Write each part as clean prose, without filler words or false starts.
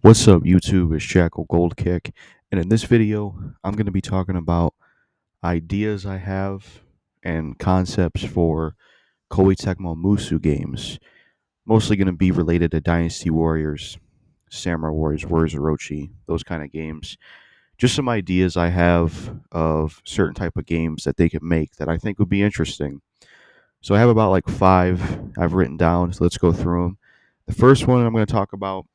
What's up, YouTube? It's JackalGoldKick, and in this video, I'm going to be talking about ideas I have and concepts for Koei Tecmo Musou games. Mostly going to be related to Dynasty Warriors, Samurai Warriors, Warriors Orochi, those kind of games. Just some ideas I have of certain type of games that they could make that I think would be interesting. So I have about like five I've written down. So let's go through them. The first one I'm going to talk about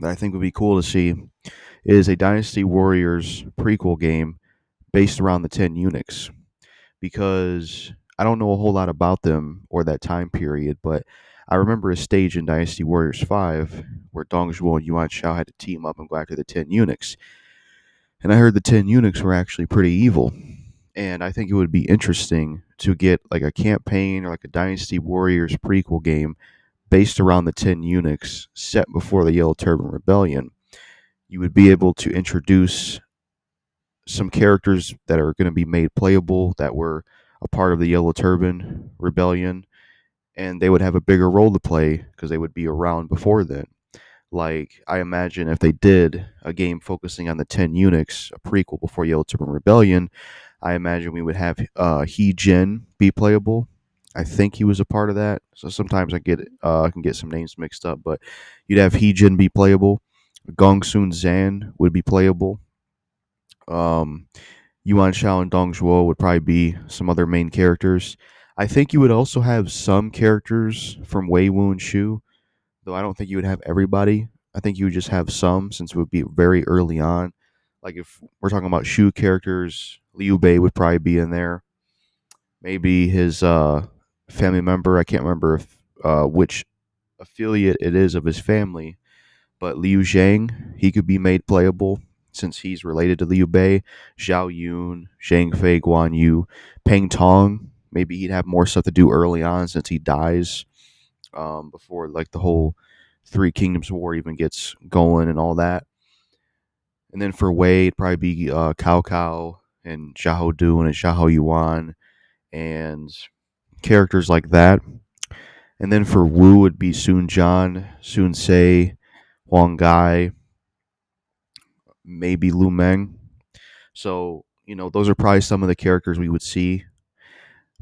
that I think would be cool to see is a Dynasty Warriors prequel game based around the 10 eunuchs because I don't know a whole lot about them or that time period, but I remember a stage in Dynasty Warriors 5 where Dong Zhuo and Yuan Shao had to team up and go after the 10 eunuchs. And I heard the 10 eunuchs were actually pretty evil. And I think it would be interesting to get like a campaign or like a Dynasty Warriors prequel game based around the 10 eunuchs set before the Yellow Turban Rebellion. You would be able to introduce some characters that are going to be made playable that were a part of the Yellow Turban Rebellion, and they would have a bigger role to play because they would be around before then. Like, I imagine if they did a game focusing on the 10 eunuchs, a prequel before Yellow Turban Rebellion, I imagine we would have He Jin be playable. I think he was a part of that. So sometimes I can get some names mixed up, but you'd have He Jin be playable. Gong Sun Zan would be playable. Um, Yuan Shao and Dong Zhuo would probably be some other main characters. I think you would also have some characters from Wei Wu and Shu, though I don't think you would have everybody. I think you would just have some since it would be very early on. Like if we're talking about Shu characters, Liu Bei would probably be in there. Maybe his family member. I can't remember which affiliate it is of his family, but Liu Zhang, he could be made playable since he's related to Liu Bei. Zhao Yun, Zhang Fei, Guan Yu, Peng Tong. Maybe he'd have more stuff to do early on since he dies before like the whole Three Kingdoms War even gets going and all that. And then for Wei, it'd probably be Cao Cao and Xiahou Dun and Xiahou Yuan and characters like that. And then for Wu, it'd be Sun Jian, Sun Se, Huang Gai, maybe Lu Meng. So, those are probably some of the characters we would see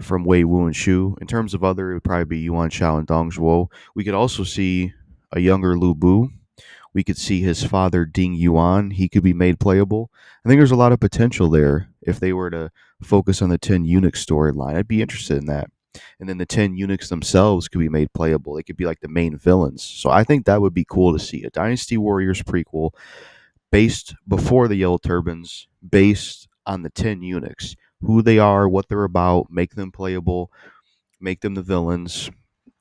from Wei Wu and Shu. In terms of other, it would probably be Yuan Shao and Dong Zhuo. We could also see a younger Lu Bu. We could see his father, Ding Yuan. He could be made playable. I think there's a lot of potential there if they were to focus on the 10 eunuch storyline. I'd be interested in that. And then the 10 eunuchs themselves could be made playable. They could be like the main villains. So I think that would be cool to see. A Dynasty Warriors prequel based before the Yellow Turbans, based on the 10 eunuchs, who they are, what they're about, make them playable, make them the villains.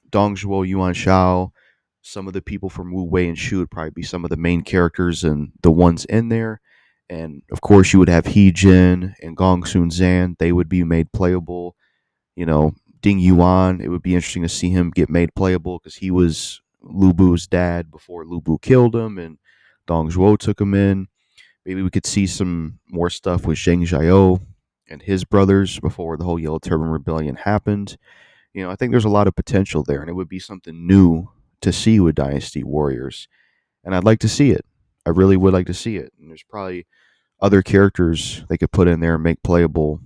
Dong Zhuo, Yuan Shao, some of the people from Wu Wei and Shu would probably be some of the main characters and the ones in there. And of course, you would have He Jin and Gong Sun Zan. They would be made playable. You know, Ding Yuan, it would be interesting to see him get made playable because he was Lu Bu's dad before Lu Bu killed him and Dong Zhuo took him in. Maybe we could see some more stuff with Zheng Xiao and his brothers before the whole Yellow Turban Rebellion happened. I think there's a lot of potential there, and it would be something new to see with Dynasty Warriors. And I'd like to see it. I really would like to see it. And there's probably other characters they could put in there and make playable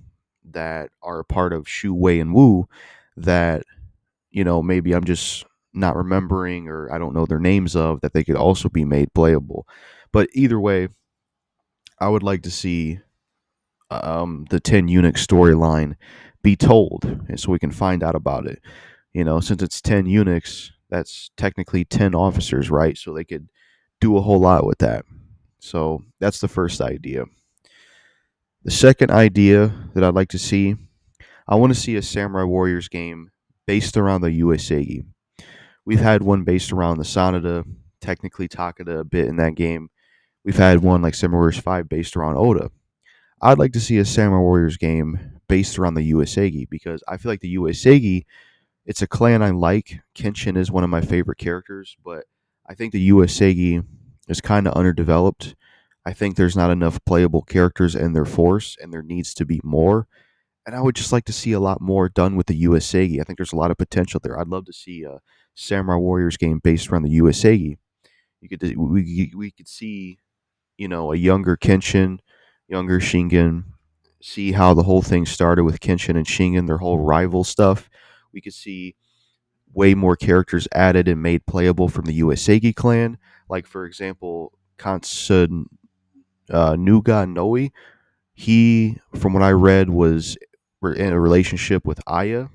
that are a part of Shu Wei and Wu that, maybe I'm just not remembering or I don't know their names of that they could also be made playable. But either way, I would like to see the 10 eunuch storyline be told and so we can find out about it. Since it's 10 eunuchs, that's technically 10 officers, right? So they could do a whole lot with that. So that's the first idea. The second idea that I'd like to see, I want to see a Samurai Warriors game based around the USAGI. We've had one based around the Sanada, technically Takada a bit in that game. We've had one like Samurai Warriors 5 based around Oda. I'd like to see a Samurai Warriors game based around the USAGI because I feel like the USAGI, it's a clan I like. Kenshin is one of my favorite characters, but I think the USAGI is kind of underdeveloped. I think there's not enough playable characters in their force, and there needs to be more. And I would just like to see a lot more done with the USAGI. I think there's a lot of potential there. I'd love to see a Samurai Warriors game based around the USAGI. We could see, a younger Kenshin, younger Shingen, see how the whole thing started with Kenshin and Shingen, their whole rival stuff. We could see way more characters added and made playable from the Uesagi clan. Like, for example, Kansun Nuga Noi. He, from what I read, was in a relationship with Aya,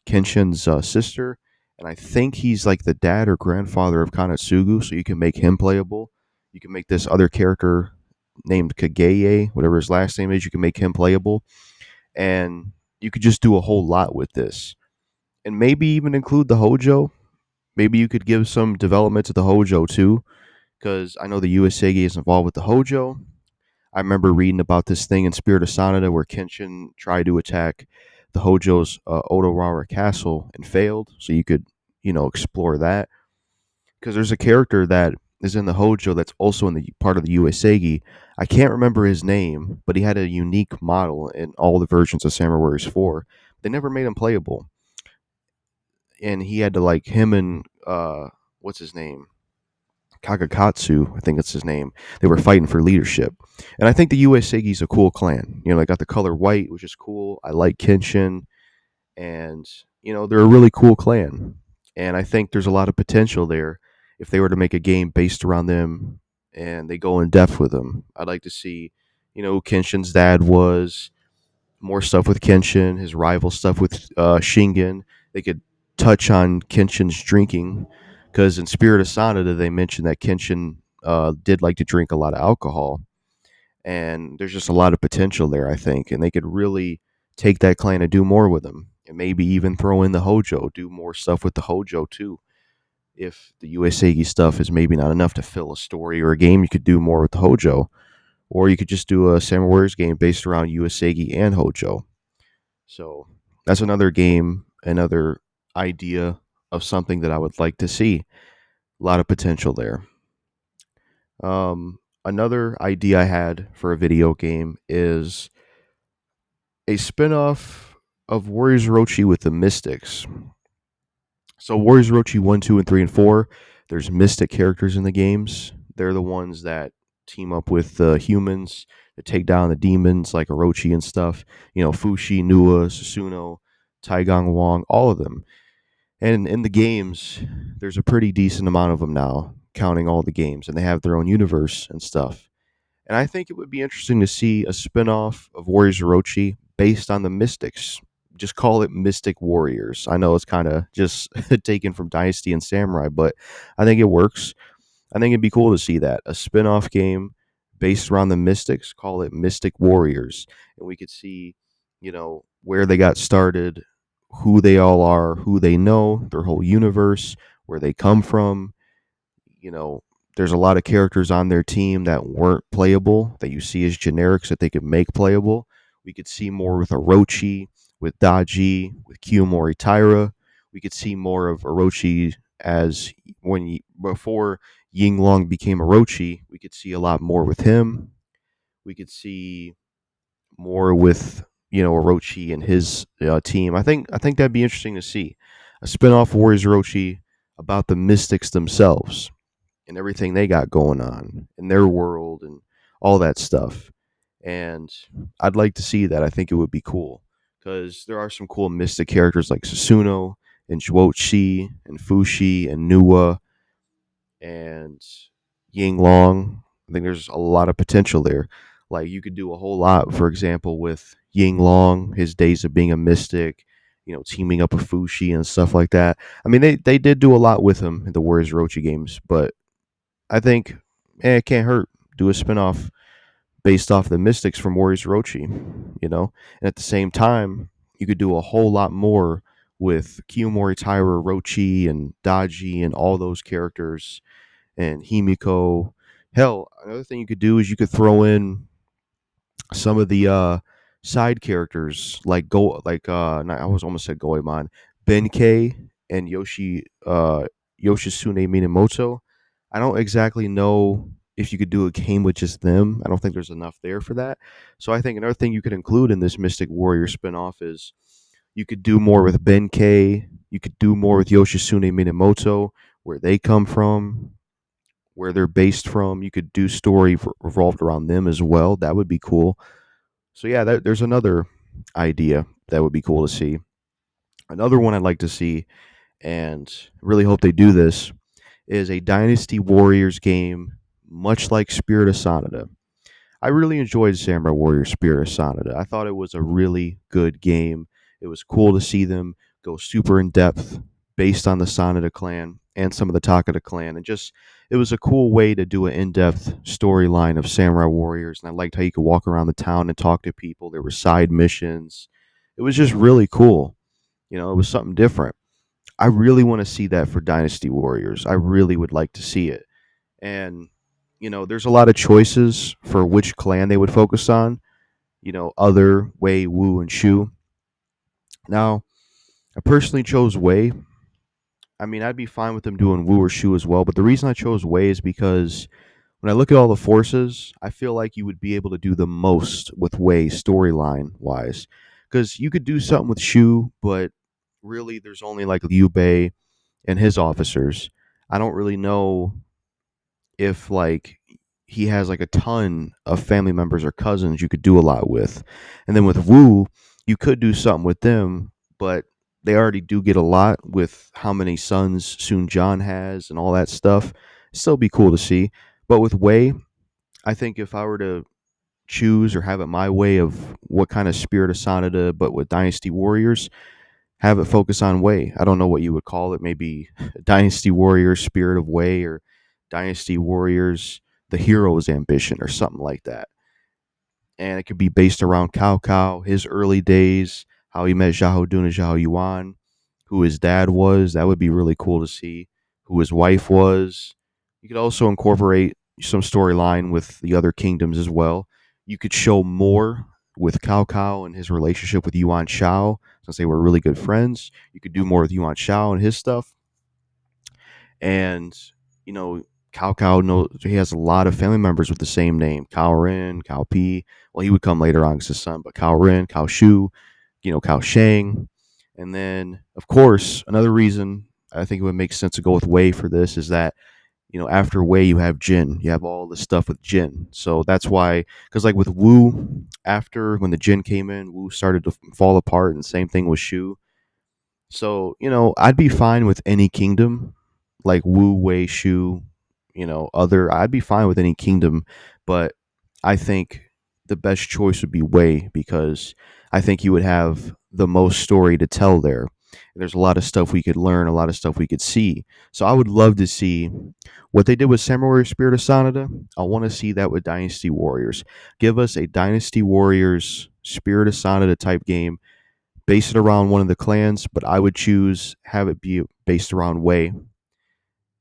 Kenshin's sister. And I think he's like the dad or grandfather of Kanatsugu, so you can make him playable. You can make this other character named Kageye, whatever his last name is, you can make him playable. And you could just do a whole lot with this. And maybe even include the Hojo. Maybe you could give some development to the Hojo too, because I know the USAG is involved with the Hojo. I remember reading about this thing in Spirit of Sonata where Kenshin tried to attack the Hojo's Odawara castle and failed. So you could, explore that. Because there's a character that is in the Hojo that's also in the part of the USAG. I can't remember his name, but he had a unique model in all the versions of Samurai Warriors 4. They never made him playable. And he had to, like, him and, what's his name? Kagakatsu, I think that's his name. They were fighting for leadership. And I think the USAG is a cool clan. They got the color white, which is cool. I like Kenshin. And, they're a really cool clan. And I think there's a lot of potential there if they were to make a game based around them and they go in depth with them. I'd like to see, who Kenshin's dad was, more stuff with Kenshin, his rival stuff with Shingen. They could touch on Kenshin's drinking because in Spirit of Sonata they mentioned that Kenshin did like to drink a lot of alcohol, and there's just a lot of potential there, I think, and they could really take that clan and do more with them, and maybe even throw in the Hojo, do more stuff with the Hojo too. If the USAG stuff is maybe not enough to fill a story or a game, you could do more with the Hojo, or you could just do a Samurai Warriors game based around USAG and Hojo. So that's another game, another idea of something that I would like to see. A lot of potential there. Another idea I had for a video game is a spin-off of Warriors Orochi with the Mystics. So Warriors Orochi 1, 2, and 3, and 4, there's mystic characters in the games. They're the ones that team up with the humans to take down the demons like Orochi and stuff. Fushi, Nua, Susuno, Taigong Wong, all of them. And in the games, there's a pretty decent amount of them now, counting all the games, and they have their own universe and stuff. And I think it would be interesting to see a spin-off of Warriors Orochi based on the Mystics. Just call it Mystic Warriors. I know it's kind of just taken from Dynasty and Samurai, but I think it works. I think it'd be cool to see that. A spin-off game based around the Mystics, call it Mystic Warriors. And we could see, where they got started, who they all are, who they know, their whole universe, where they come from. You know, there's a lot of characters on their team that weren't playable that you see as generics that they could make playable. We could see more with Orochi, with Daji, with Kiyomori Taira. We could see more of Orochi as before Yinglong became Orochi. We could see a lot more with him. We could see more with Orochi and his team. I think that'd be interesting to see a spin-off Warriors Orochi about the Mystics themselves and everything they got going on in their world and all that stuff. And I'd like to see that. I think it would be cool because there are some cool mystic characters like Susuno and Zhuochi and Fushi and Nua and Ying Long. I think there's a lot of potential there. Like you could do a whole lot, for example, with Ying Long, his days of being a mystic, teaming up with Fushi and stuff like that. I mean, they did do a lot with him in the Warriors Rochi games, but I think it can't hurt. Do a spinoff based off the Mystics from Warriors Rochi, and at the same time, you could do a whole lot more with Kiyomori Taira, Rochi, and Daji, and all those characters and Himiko. Hell, another thing you could do is you could throw in some of the side characters I was almost said Goemon, Benkei and Yoshitsune Minamoto. I don't exactly know if you could do a game with just them. I don't think there's enough there for that. So I think another thing you could include in this Mystic Warrior spinoff is you could do more with Benkei. You could do more with Yoshitsune Minamoto, where they come from, where they're based from. You could do story revolved around them as well. That would be cool. So yeah, there's another idea that would be cool to see. Another one I'd like to see, and really hope they do this, is a Dynasty Warriors game, much like Spirit of Sonata. I really enjoyed Samurai Warrior Spirit of Sonata. I thought it was a really good game. It was cool to see them go super in depth based on the Sonata clan and some of the Takata clan. And just, it was a cool way to do an in depth storyline of Samurai Warriors. And I liked how you could walk around the town and talk to people. There were side missions. It was just really cool. It was something different. I really want to see that for Dynasty Warriors. I really would like to see it. And there's a lot of choices for which clan they would focus on. Other Wei, Wu, and Shu. Now, I personally chose Wei. I mean, I'd be fine with them doing Wu or Shu as well, but the reason I chose Wei is because when I look at all the forces, I feel like you would be able to do the most with Wei storyline wise. Because you could do something with Shu, but really there's only like Liu Bei and his officers. I don't really know if like he has like a ton of family members or cousins you could do a lot with. And then with Wu, you could do something with them, but they already do get a lot with how many sons Soon John has and all that stuff. Still be cool to see. But with Wei, I think if I were to choose or have it my way of what kind of Spirit of Sonata, but with Dynasty Warriors, have it focus on Wei. I don't know what you would call it. Maybe Dynasty Warriors Spirit of Wei, or Dynasty Warriors The Hero's Ambition, or something like that. And it could be based around Cao Cao, his early days, how he met Xiahou Dun and Xiahou Yuan, who his dad was. That would be really cool to see. Who his wife was. You could also incorporate some storyline with the other kingdoms as well. You could show more with Cao Cao and his relationship with Yuan Shao, since they were really good friends. You could do more with Yuan Shao and his stuff. And, you know, Cao Cao knows he has a lot of family members with the same name. Cao Ren, Cao Pi. Well, he would come later on as his son, but Cao Ren, Cao Shu, Cao Shang. And then, of course, another reason I think it would make sense to go with Wei for this is that, after Wei, you have Jin. You have all the stuff with Jin. So that's why, because like with Wu, after when the Jin came in, Wu started to fall apart, and same thing with Shu. So, I'd be fine with any kingdom, like Wu, Wei, Shu, I'd be fine with any kingdom, but I think the best choice would be Wei because I think you would have the most story to tell there. There's a lot of stuff we could learn, a lot of stuff we could see. So I would love to see what they did with Samurai Warrior Spirit of Sonata. I want to see that with Dynasty Warriors. Give us a Dynasty Warriors Spirit of Sonata type game, base it around one of the clans, but I would choose have it be based around Wei,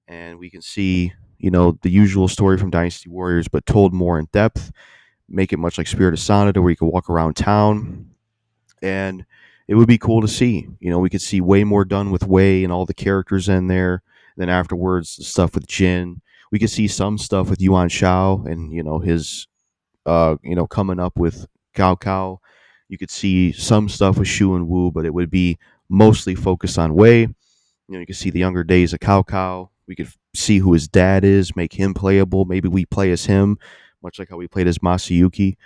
and we can see the usual story from Dynasty Warriors, but told more in depth. Make it much like Spirit of Sonata, where you can walk around town, and it would be cool to see. We could see way more done with Wei and all the characters in there. Then afterwards, the stuff with Jin. We could see some stuff with Yuan Shao and his coming up with Cao Cao. You could see some stuff with Shu and Wu, but it would be mostly focused on Wei. You could see the younger days of Cao Cao. We could see who his dad is, make him playable. Maybe we play as him, much like how we played as Masayuki.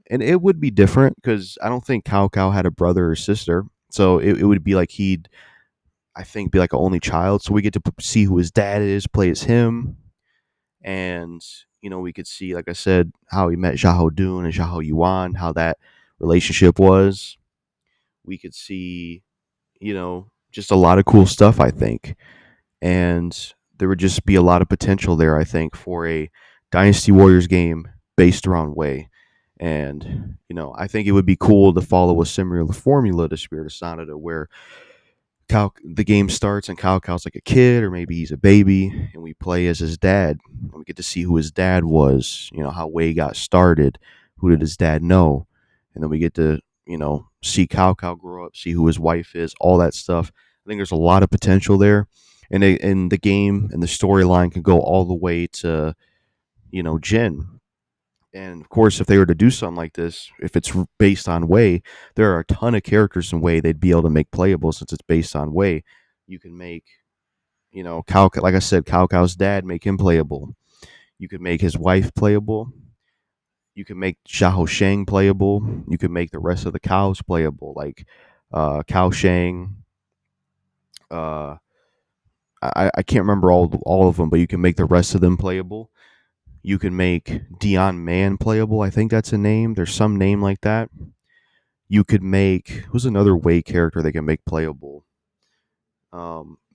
And it would be different because I don't think Cao Cao had a brother or sister. So it would be like he'd, I think, be like an only child. So we get to see who his dad is, play as him. And, we could see, like I said, how he met Xiahou Dun and Xiahou Yuan, how that relationship was. We could see, just a lot of cool stuff, I think. And there would just be a lot of potential there, I think, for a Dynasty Warriors game based around Wei. And, I think it would be cool to follow a similar formula to Spirit of Sonata where the game starts and Cao Cao's like a kid, or maybe he's a baby, and we play as his dad. And we get to see who his dad was, how Wei got started, who did his dad know. And then we get to, see Cao Cao grow up, see who his wife is, all that stuff. I think there's a lot of potential there. And the game and the storyline can go all the way to, Jin. And of course, if they were to do something like this, if it's based on Wei, there are a ton of characters in Wei they'd be able to make playable since it's based on Wei. You can make, Cao, like I said, Cao Cao's dad, make him playable. You could make his wife playable. You can make Xiao Shang playable. You can make the rest of the cows playable, like Cow Shang. Uh, I can't remember all of them, but you can make the rest of them playable. You can make Dion Man playable. I think that's a name. There's some name like that. You could make who's another Wei character they can make playable.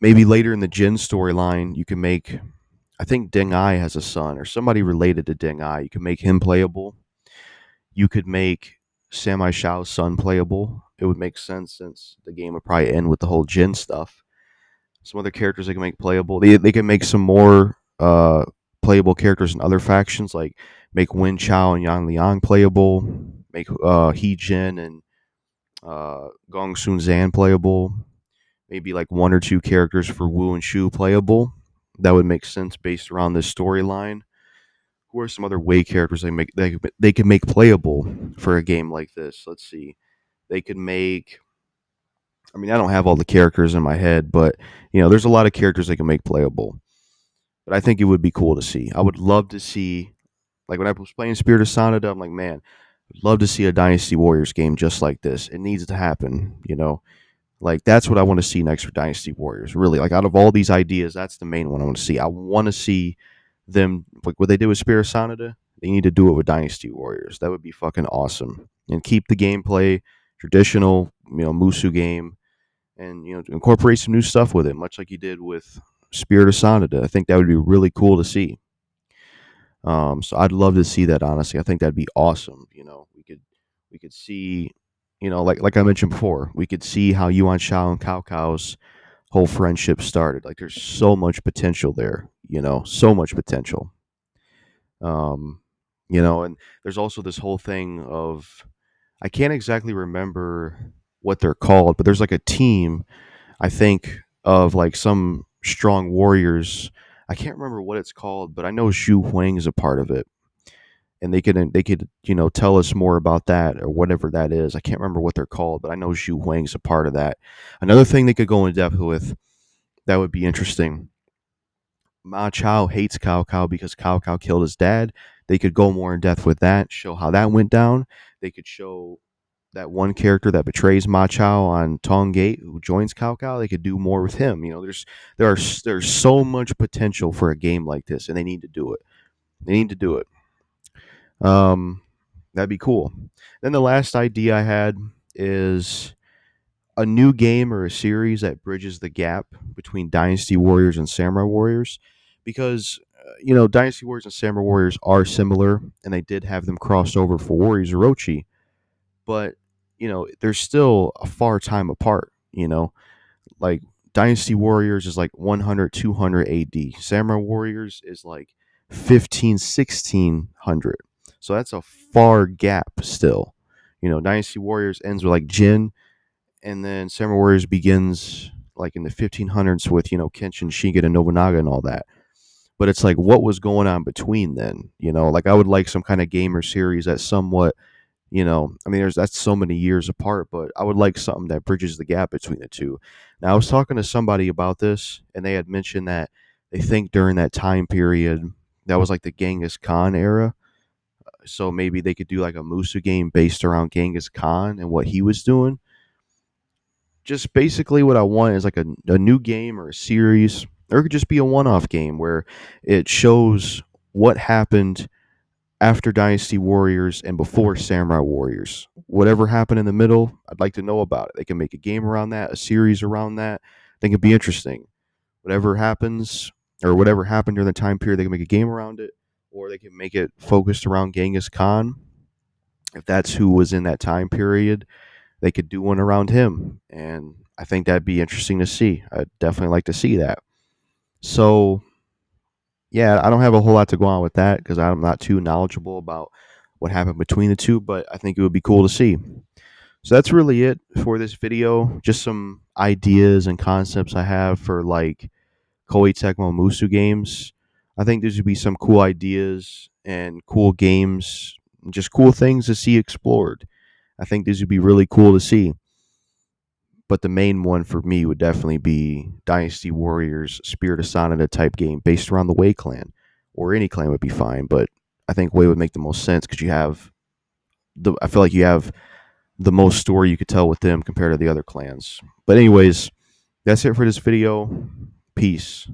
Maybe later in the Jin storyline, you can make. I think Ding Ai has a son or somebody related to Ding Ai. You can make him playable. You could make Samai Shao's son playable. It would make sense since the game would probably end with the whole Jin stuff. Some other characters they can make playable. They can make some more playable characters in other factions, like make Wen Chao and Yang Liang playable. Make He Jin and Gong Sun Zan playable. Maybe like one or two characters for Wu and Shu playable. That would make sense based around this storyline. Who are some other Wei characters they could make playable for a game like this? Let's see. They could make. I mean, I don't have all the characters in my head, but there's a lot of characters they can make playable. But I think it would be cool to see. I would love to see, like when I was playing Spirit of Sonata, I'm like, man, I'd love to see a Dynasty Warriors game just like this. It needs to happen. Like that's what I want to see next for Dynasty Warriors. Really, like out of all these ideas, that's the main one I want to see. I want to see them like what they did with Spirit Sonata. They need to do it with Dynasty Warriors. That would be fucking awesome. And keep the gameplay traditional, Musou game, and incorporate some new stuff with it, much like you did with Spirit of Sonata. I think that would be really cool to see. So I'd love to see that. Honestly, I think that'd be awesome. We could see, like I mentioned before, we could see how Yuan Shao and Cao Cao's whole friendship started. Like there's so much potential there. So much potential. Um, and there's also this whole thing of I can't exactly remember what they're called, but there's like a team I think of like some strong warriors. I can't remember what it's called, but I know Xu Huang is a part of it, and they could tell us more about that or whatever that is. I can't remember what they're called, but I know Xu Huang's a part of that. Another thing they could go in depth with that would be interesting. Ma Chao hates Cao Cao because Cao Cao killed his dad. They could go more in depth with that, show how that went down. They could show that one character that betrays Ma Chao on Tong Gate who joins Cao Cao. They could do more with him. There's so much potential for a game like this, and they need to do it. They need to do it. Um, that'd be cool. Then the last idea I had is a new game or a series that bridges the gap between Dynasty Warriors and Samurai Warriors, because Dynasty Warriors and Samurai Warriors are similar, and they did have them crossed over for Warriors Orochi, but they're still a far time apart. Like Dynasty Warriors is like 100 200 AD. Samurai Warriors is like 15 1600. So that's a far gap still. Dynasty Warriors ends with like Jin, and then Samurai Warriors begins like in the 1500s with Kenshin, Shingen, and Nobunaga and all that. But it's like what was going on between then? Like I would like some kind of gamer series that somewhat I mean, that's so many years apart, but I would like something that bridges the gap between the two. Now, I was talking to somebody about this, and they had mentioned that they think during that time period, that was like the Genghis Khan era. So maybe they could do like a Musou game based around Genghis Khan and what he was doing. Just basically what I want is like a new game or a series, or it could just be a one off game where it shows what happened after Dynasty Warriors and before Samurai Warriors. Whatever happened in the middle, I'd like to know about it. They can make a game around that, a series around that. I think it'd be interesting. Whatever happens or whatever happened during the time period, they can make a game around it, or they can make it focused around Genghis Khan. If that's who was in that time period, they could do one around him. And I think that'd be interesting to see. I'd definitely like to see that. So yeah, I don't have a whole lot to go on with that because I'm not too knowledgeable about what happened between the two, but I think it would be cool to see. So that's really it for this video. Just some ideas and concepts I have for like Koei Tecmo Musou games. I think these would be some cool ideas and cool games, just cool things to see explored. I think these would be really cool to see. But the main one for me would definitely be Dynasty Warriors Spirit of Sonata type game based around the Wei clan or any clan would be fine. But I think Wei would make the most sense because I feel like you have the most story you could tell with them compared to the other clans. But anyways, that's it for this video. Peace.